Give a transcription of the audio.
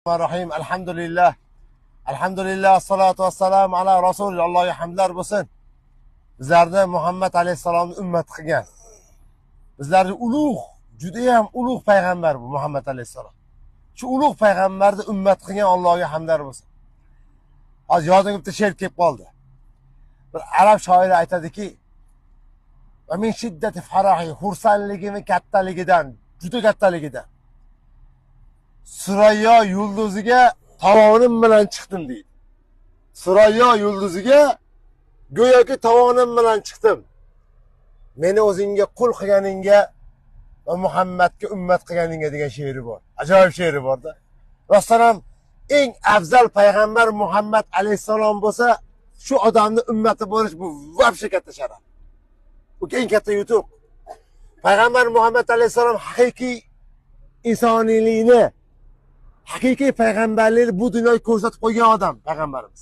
Rahim, elhamdülillah. Elhamdülillah, salatu vesselam ala Rasul. Allohga hamdlar bo'lsin. Bizlarni Muhammad alayhissalomni ummat qilgan. Bizlarni ulug', juda ham ulug' payg'ambar bu Muhammad alayhissalom. Shu ulug' payg'ambarni ummat qilgan Allohga hamdlar bo'lsin. Hozir yodimga bitta she'r kelib qoldi. Bir arab shoiri aytadiki, "Va min shiddati farahi", xursandligimi kattaligidan, juda kattaligidan. Surayyo yulduziga tovonim bilan chiqdim deydi. Surayyo yulduziga go'yoki tovonim bilan chiqdim. Meni o'zingga qul qilganingga va Muhammadga ummat qilganingga degan she'ri bor. Ajoyib she'ri bor-da. Rostdan ham eng afzal payg'ambar Muhammad alayhissalom bo'lsa, shu odamni ummati bo'lish bu vobshe katta sharaf. Bu eng katta yutuq. Payg'ambar Muhammad alayhissalom haqiqiy insoniylikni, haqiqiy payg'ambarlikni bu dunyoga ko'rsatib qo'ygan odam payg'ambarimiz.